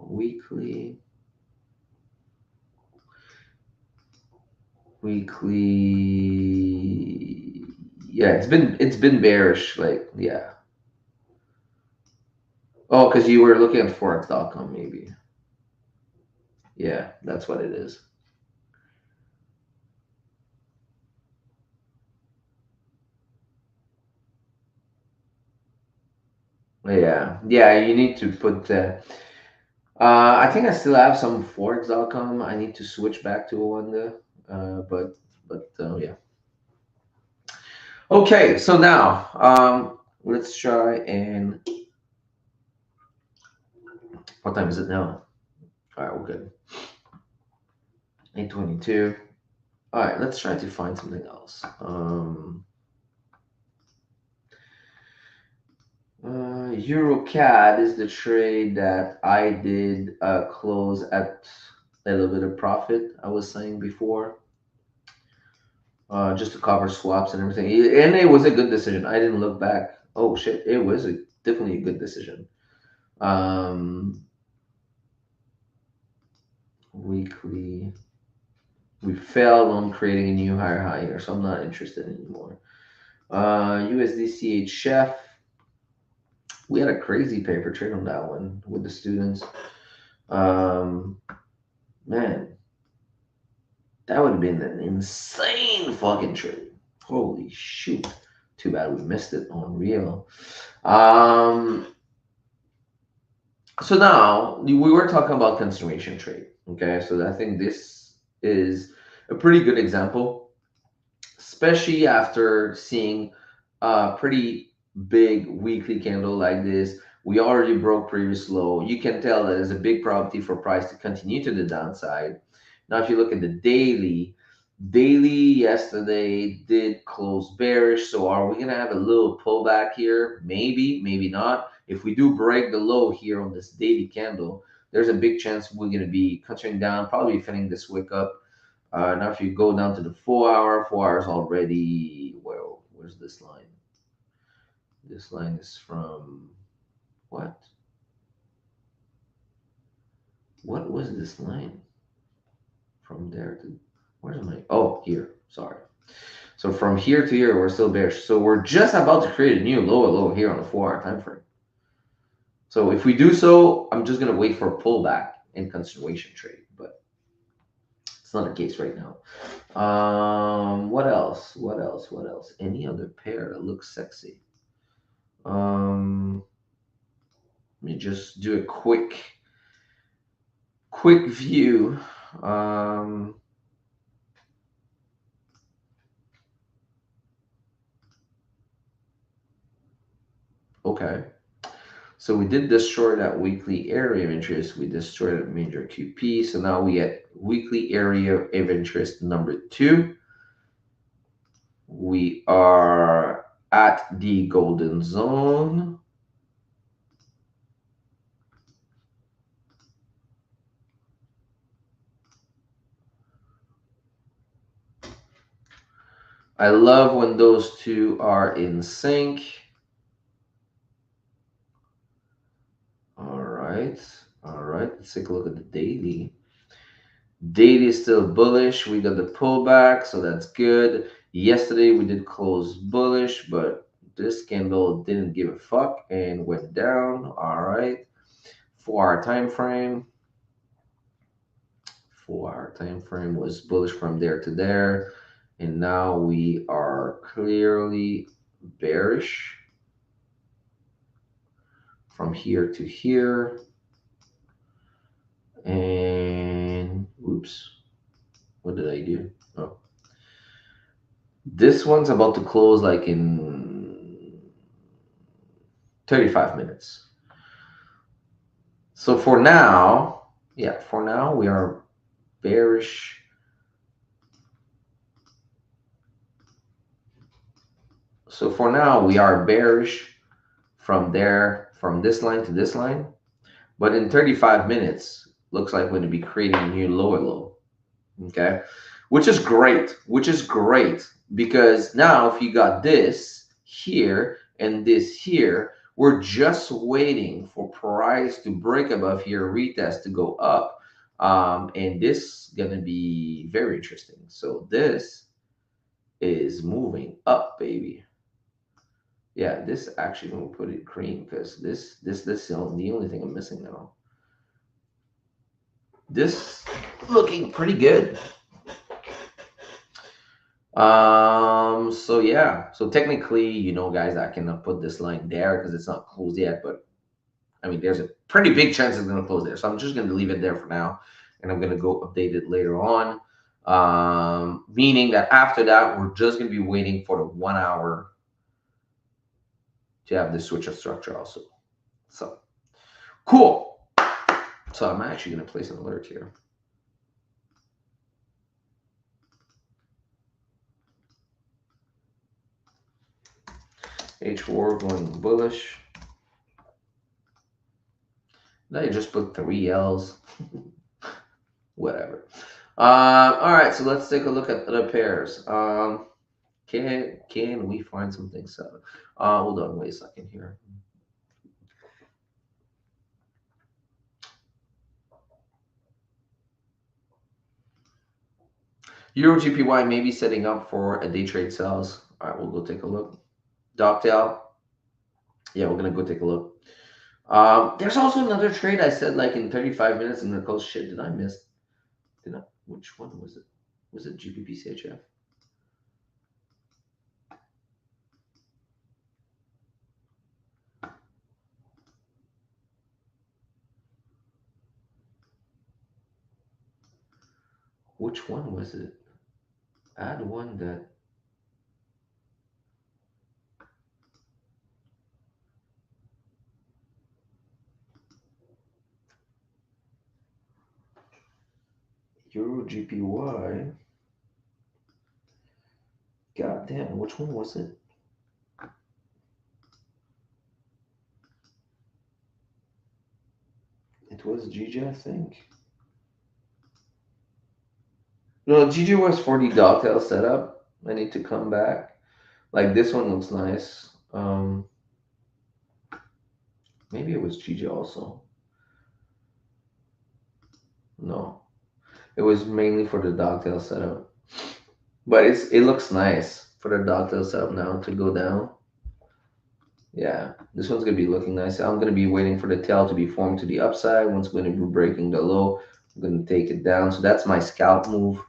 Weekly, weekly. Yeah, it's been bearish. Like, yeah. Oh, because you were looking at Forex.com, maybe. Yeah, that's what it is. Yeah, yeah. You need to put. I think I still have some Forex.com. I need to switch back to Wanda. But yeah. Okay, so now let's try and what time is it now? All right, we're good. 8:22. All right, let's try to find something else. EuroCAD is the trade that I did close at a little bit of profit. I was saying before, just to cover swaps and everything, and it was a good decision. I didn't look back. Oh shit, it was definitely a good decision. Um, weekly, we failed on creating a new higher high here, so I'm not interested anymore. USDCH Chef, we had a crazy paper trade on that one with the students. Um, Man, that would have been an insane fucking trade. Holy shoot. Too bad we missed it on real. Um, so now we were talking about consideration trade. Okay, so I think this is a pretty good example, especially after seeing a pretty big weekly candle like this. We already broke previous low. You can tell that there's a big probability for price to continue to the downside. Now, if you look at the daily yesterday did close bearish. So are we going to have a little pullback here? Maybe, maybe not. If we do break the low here on this daily candle, there's a big chance we're going to be continuing down, probably filling this wick up. Now, if you go down to the 4 hour, 4 hours already, well, where's this line? This line is from what? What was this line? From there to, where's my, oh, here, sorry. So from here to here, we're still bearish. So we're just about to create a new lower low here on the 4 hour time frame. So if we do so, I'm just going to wait for a pullback in continuation trade, but it's not the case right now. What else? What else? What else? Any other pair that looks sexy? Let me just do a quick view. Um, okay. So we did destroy that weekly area of interest. We destroyed a major QP. So now we get weekly area of interest number 2. We are at the golden zone. I love when those two are in sync. All right. All right. Let's take a look at the daily. Daily is still bullish. We got the pullback, so that's good. Yesterday we did close bullish, but this candle didn't give a fuck and went down. All right. 4 hour time frame. 4 hour time frame was bullish from there to there. And now we are clearly bearish from here to here. And oops. What did I do? Oh, this one's about to close like in 35 minutes. So for now, yeah, for now we are bearish. So for now we are bearish from there, from this line to this line. But in 35 minutes, looks like we're going to be creating a new lower low. Okay, which is great, because now if you got this here and this here, we're just waiting for price to break above here, retest to go up, and this is gonna be very interesting. So this is moving up, baby. Yeah, this actually gonna put it cream, because this is the only thing I'm missing now. This looking pretty good. So yeah, so technically, guys, I cannot put this line there because it's not closed yet, but I mean, there's a pretty big chance it's going to close there. So I'm just going to leave it there for now, and I'm going to go update it later on. Meaning that after that, we're just going to be waiting for the 1 hour to have the switch of structure also. So cool. So I'm actually going to place an alert here. H4 going bullish. Now you just put 3 L's. Whatever. All right, so let's take a look at other pairs. Can we find something so? Hold on, wait a second here. Euro GPY may be setting up for a day trade sells. All right, we'll go take a look. Doctel. Yeah, we're gonna go take a look. There's also another trade I said like in 35 minutes and the close. Shit, did I miss? Did I? Which one was it? Was it GBP Which one was it? I had one that. Euro GPY. God damn, which one was it? It was GJ, I think. No, GJ was for the dogtail setup. I need to come back. Like this one looks nice. Maybe it was GJ also. No, it was mainly for the dogtail setup. But it looks nice for the dogtail setup now to go down. Yeah, this one's gonna be looking nice. I'm gonna be waiting for the tail to be formed to the upside. Once we're gonna be breaking the low, I'm gonna take it down. So that's my scalp move.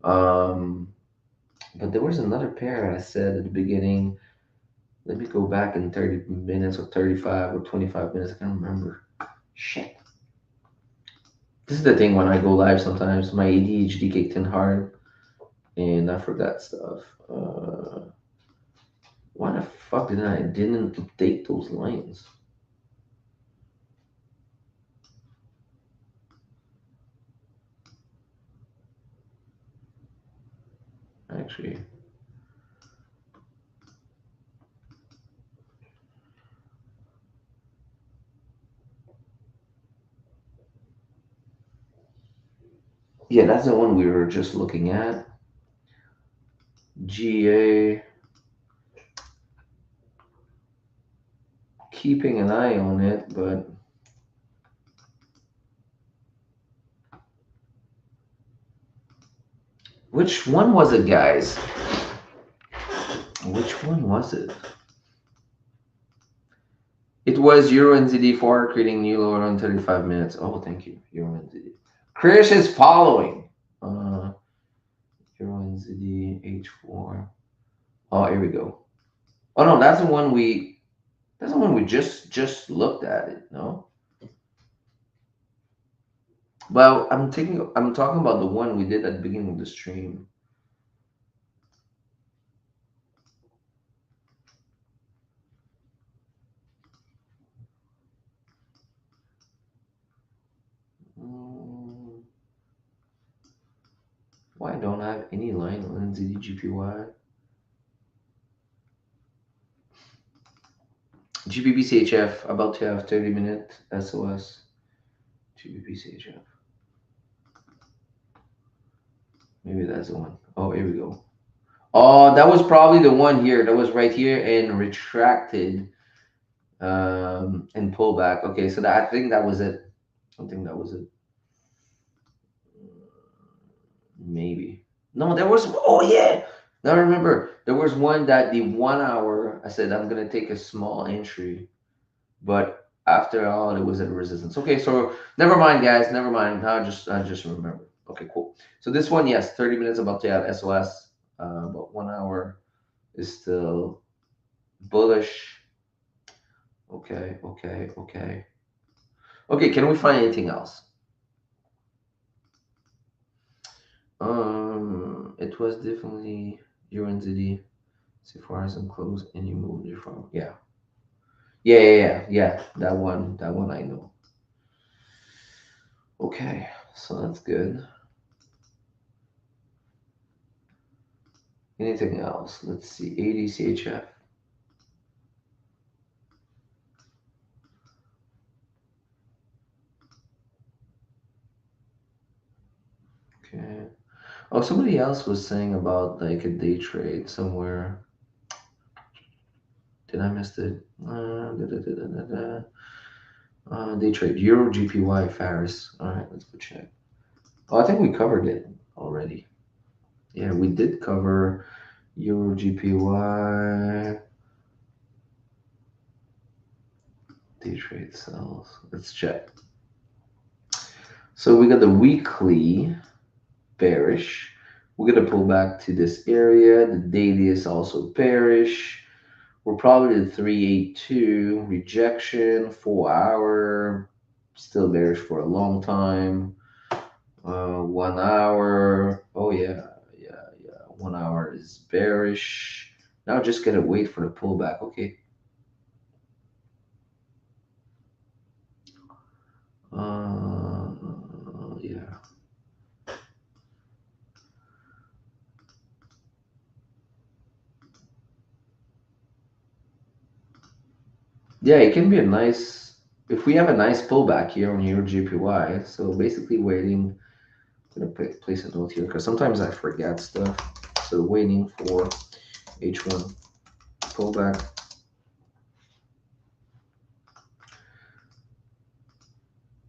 But there was another pair I said at the beginning. Let me go back in 30 minutes or 35 or 25 minutes. I can't remember. Shit. This is the thing when I go live sometimes. My ADHD kicked in hard and I forgot stuff. Why the fuck didn't update those lines? Actually. Yeah, that's the one we were just looking at. GA. Keeping an eye on it, but which one was it, guys? Which one was it? It was Euro NZD4 creating new lower on 35 minutes. Oh, thank you, Euro NZD. Chris is following. Euro NZD H4. Oh, here we go. Oh no, that's the one we just looked at it. No, Well, I'm talking about the one we did at the beginning of the stream. Mm, why don't I have any line on NZD GBP about to have 30-minute SOS. GBP. Maybe that's the one. Oh, here we go. Oh, that was probably the one here. That was right here and retracted and pullback. Okay, so I think that was it. I think that was it. Maybe. No, there was. Oh yeah. Now I remember there was one that the 1 hour. I said I'm gonna take a small entry, but after all, it was at resistance. Okay, so never mind, guys. Never mind. I just remember. Okay, cool. So this one, yes, 30 minutes about to have SOS, but 1 hour is still bullish. Okay, okay, okay. Okay, can we find anything else? It was definitely UNZD. See Horizon close and you move your phone. Yeah. Yeah. That one I know. Okay, so that's good. Anything else? Let's see. ADCHF. Okay. Oh, somebody else was saying about like a day trade somewhere. Did I miss it? Day trade Euro GPY Faris. All right, let's go check. Oh, I think we covered it already. Yeah, we did cover Euro GPY day trade cells. Let's check. So we got the weekly bearish. We're gonna pull back to this area. The daily is also bearish. We're probably the 382 rejection, 4 hour, still bearish for a long time. 1 hour. Oh yeah. 1 hour is bearish. Now just gotta wait for the pullback. Okay. Yeah. Yeah, it can be a nice if we have a nice pullback here on your GPY. So basically waiting. I'm gonna place a note here because sometimes I forget stuff. So waiting for H1 pullback.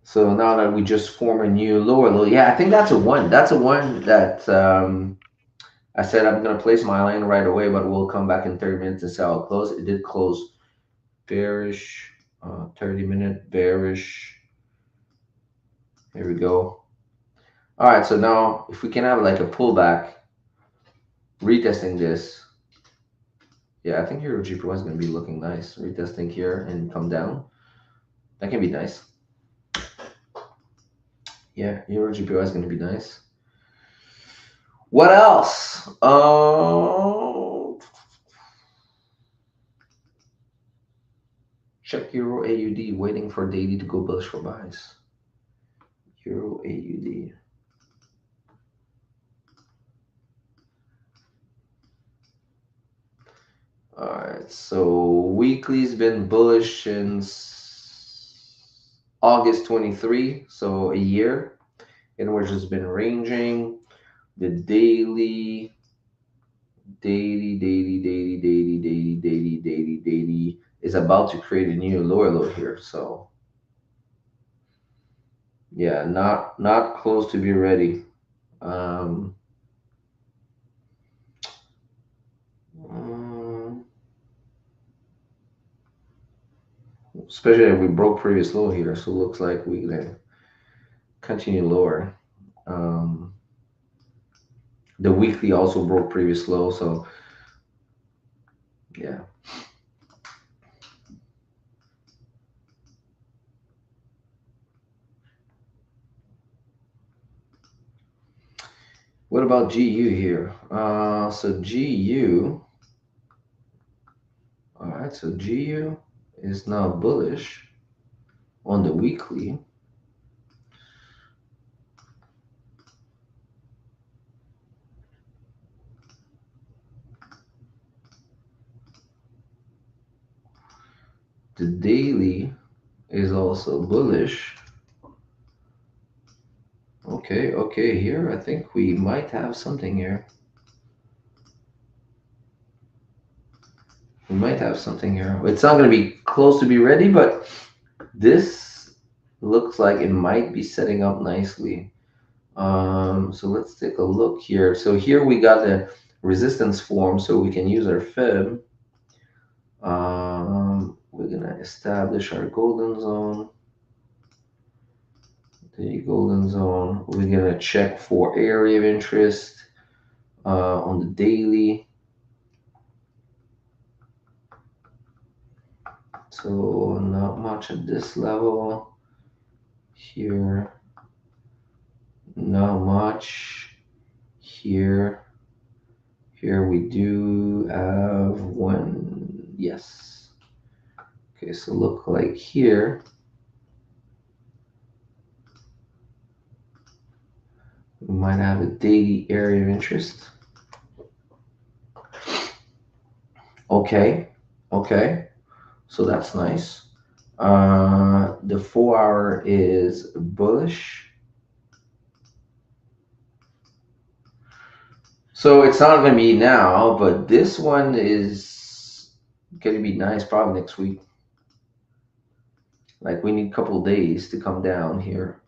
So now that we just form a new lower low, yeah, I think that's a one. That's a one that I said I'm gonna place my line right away, but we'll come back in 30 minutes and see how it closes. It did close bearish, 30-minute bearish. Here we go. All right, so now if we can have like a pullback, retesting this, yeah, I think Euro GPY is gonna be looking nice. Retesting here and come down. That can be nice. Yeah, Euro GPY is gonna be nice. What else? Check Euro AUD, waiting for daily to go bullish for buys. Euro AUD. All right, so weekly's been bullish since August 23, so a year, in which it's been ranging. The daily is about to create a new lower low here. So yeah, not close to be ready. Um, um, Especially if we broke previous low here, so it looks like we can continue lower. Um, the weekly also broke previous low, so yeah. What about GU here? So GU, all right, so GU is now bullish on the weekly. The daily is also bullish. Okay, okay, here I think we might have something here. We might have something here. It's not going to be close to be ready, but this looks like it might be setting up nicely. So let's take a look here. So here we got the resistance form, so we can use our fib. We're gonna establish our golden zone. The golden zone. We're gonna check for area of interest on the daily. So not much at this level. Here, not much. Here, here we do have one. Yes. Okay, so look like here. We might have a daily area of interest. Okay, okay, so that's nice. The 4 hour is bullish. So it's not going to be now, but this one is going to be nice probably next week. Like we need a couple of days to come down here.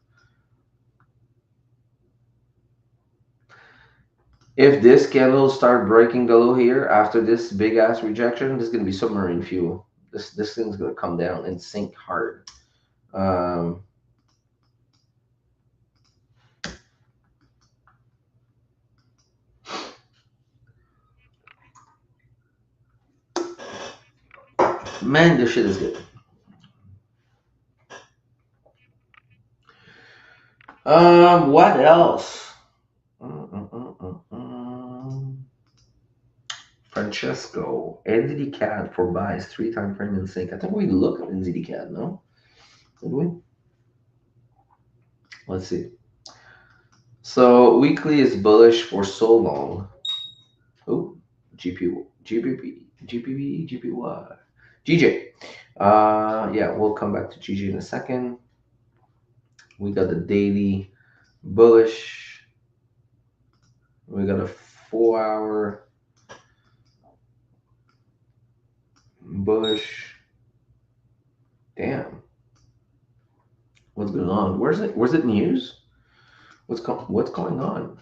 If this candle start breaking below here after this big ass rejection, this is going to be submarine fuel. This thing's going to come down and sink hard. Um, man, this shit is good. What else? Francesco, NZD CAD for buys 3 time frame in sync. I think we look at NZD CAD, no? Did we? Let's see. So weekly is bullish for so long. Oh, GP, GBP, GPP, GPY, GJ. Yeah, we'll come back to GJ in a second. We got the daily bullish. We got a 4 hour bullish. Damn, what's going on? Where's it? Where's it news? What's going on?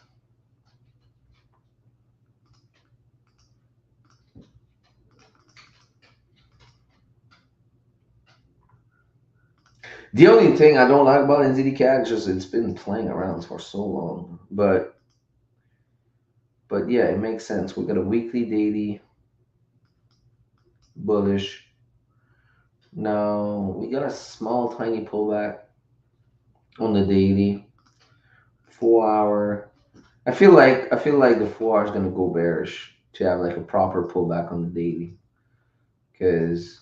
The only thing I don't like about NZD CAD is just it's been playing around for so long. But yeah, it makes sense. We got a weekly, daily, bullish. Now we got a small, tiny pullback on the daily, 4 hour. I feel like the 4 hour is gonna go bearish to have like a proper pullback on the daily, because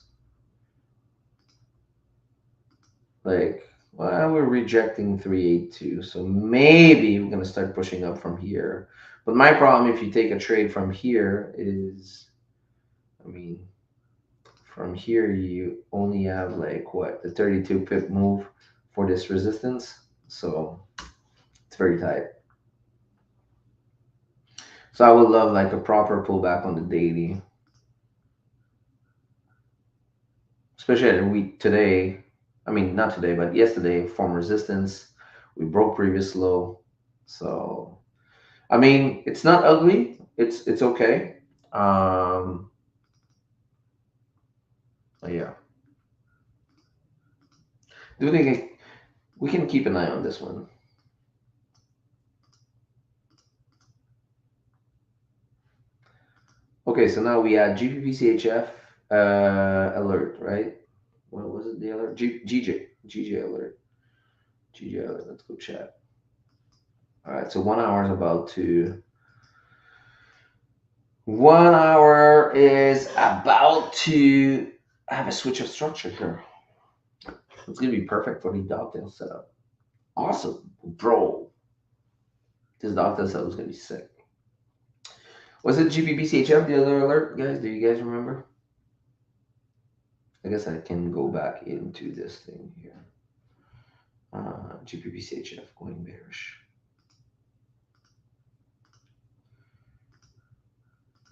like well, we're rejecting 382, so maybe we're gonna start pushing up from here. But my problem if you take a trade from here is, I mean, from here you only have like what, the 32 pip move for this resistance, so it's very tight. So I would love like a proper pullback on the daily, especially at a week today. I mean, not today, but yesterday, form resistance. We broke previous low, so I mean, it's not ugly. It's okay. Um, yeah. Do you think we can keep an eye on this one? Okay, so now we add GPPCHF alert, right? What was it? The alert? GJ alert. GJ alert. Let's go chat. All right, so 1 hour is about to. 1 hour is about to have a switch of structure here. It's gonna be perfect for the dovetail setup. Awesome, bro. This dovetail setup is gonna be sick. Was it GPBCHF, the other alert, guys? Do you guys remember? I guess I can go back into this thing here. GPBCHF going bearish.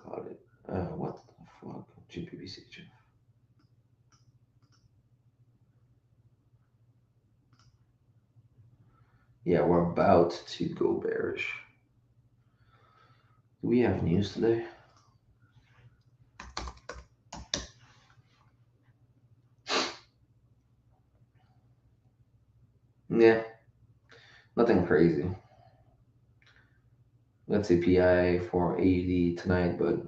Got it. What the fuck? GPBCHF. Yeah, we're about to go bearish. Do we have news today? Yeah, nothing crazy. Let's say PI for AUD tonight, but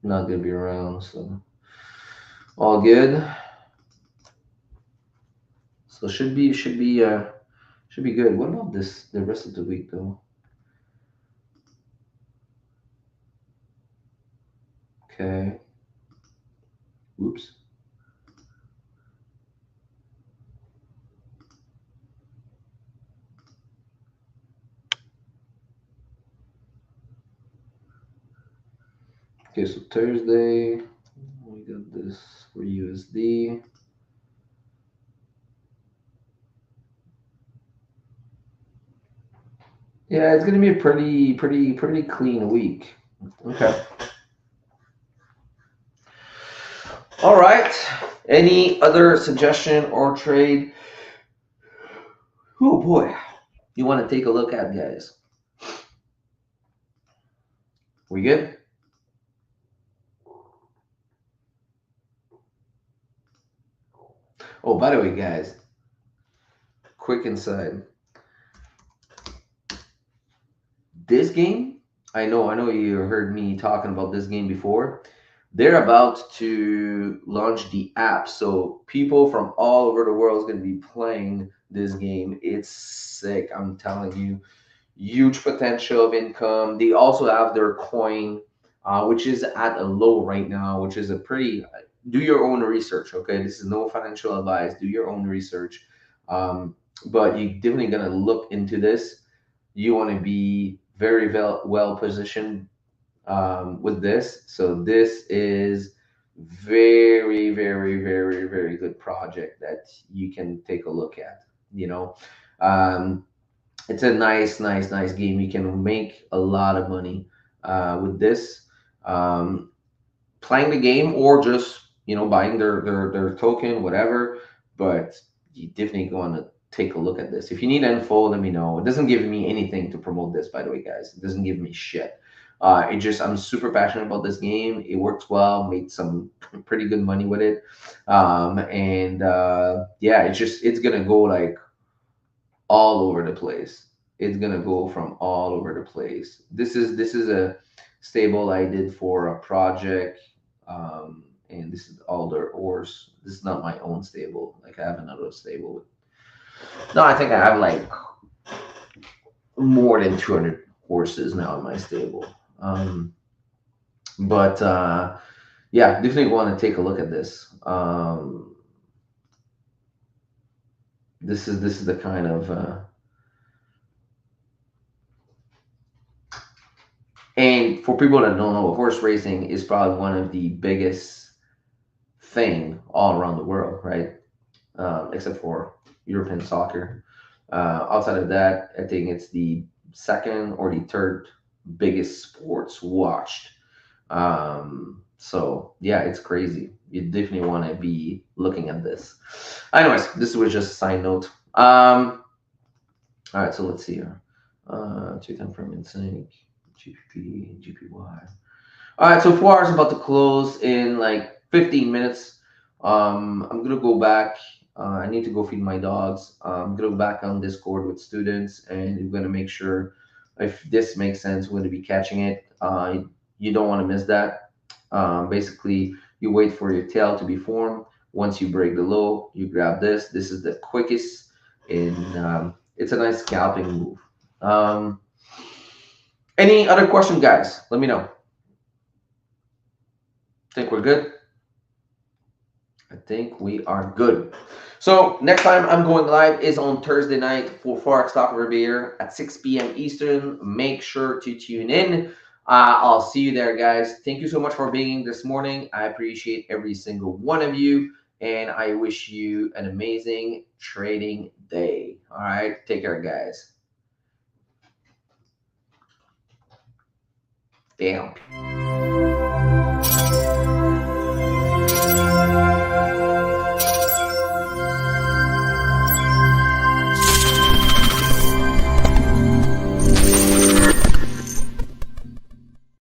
not gonna be around, so all good. So should be good. What about this the rest of the week though? Okay. Oops. Okay, so Thursday we got this for USD. Yeah, it's gonna be a pretty clean week. Okay. All right. Any other suggestion or trade? Oh boy, you want to take a look at, guys? We good? Oh, by the way, guys, quick insight. This game, I know you heard me talking about this game before. They're about to launch the app, so people from all over the world is going to be playing this game. It's sick, I'm telling you. Huge potential of income. They also have their coin, which is at a low right now, which is a pretty. Do your own research, okay? This is no financial advice. Do your own research, but you're definitely gonna look into this. You want to be very well positioned with this. So this is very good project that you can take a look at. You know, um, it's a nice game. You can make a lot of money with this, um, playing the game or just buying their token, whatever. But you definitely want to take a look at this. If you need info, let me know. It doesn't give me anything to promote this, by the way, guys. It doesn't give me shit. It just I'm super passionate about this game. It works well. Made some pretty good money with it, and yeah, it's gonna go like all over the place. It's gonna go from all over the place. This is a stable I did for a project, and this is all their ores. This is not my own stable. Like I have another stable. No, I think I have like more than 200 horses now in my stable. But yeah, definitely want to take a look at this. This is the kind of and for people that don't know, horse racing is probably one of the biggest thing all around the world, right? Except for European soccer. Outside of that, I think it's the second or the third biggest sports watched. So yeah, it's crazy. You definitely want to be looking at this. Anyways, this was just a side note. All right, so let's see here. Two time frame in sync, GPP, GPY. All right, so 4 hours about to close in like 15 minutes. I'm gonna go back. I need to go feed my dogs. I'm gonna go back on Discord with students, and we're gonna make sure if this makes sense, we're gonna be catching it. You don't want to miss that. Basically, you wait for your tail to be formed. Once you break the low, you grab this. This is the quickest, and it's a nice scalping move. Any other question, guys? Let me know. Think we're good? I think we are good. So next time I'm going live is on Thursday night for Forex Talk Revere at 6 p.m. Eastern. Make sure to tune in. I'll see you there, guys. Thank you so much for being this morning. I appreciate every single one of you, and I wish you an amazing trading day. All right, take care, guys. Damn.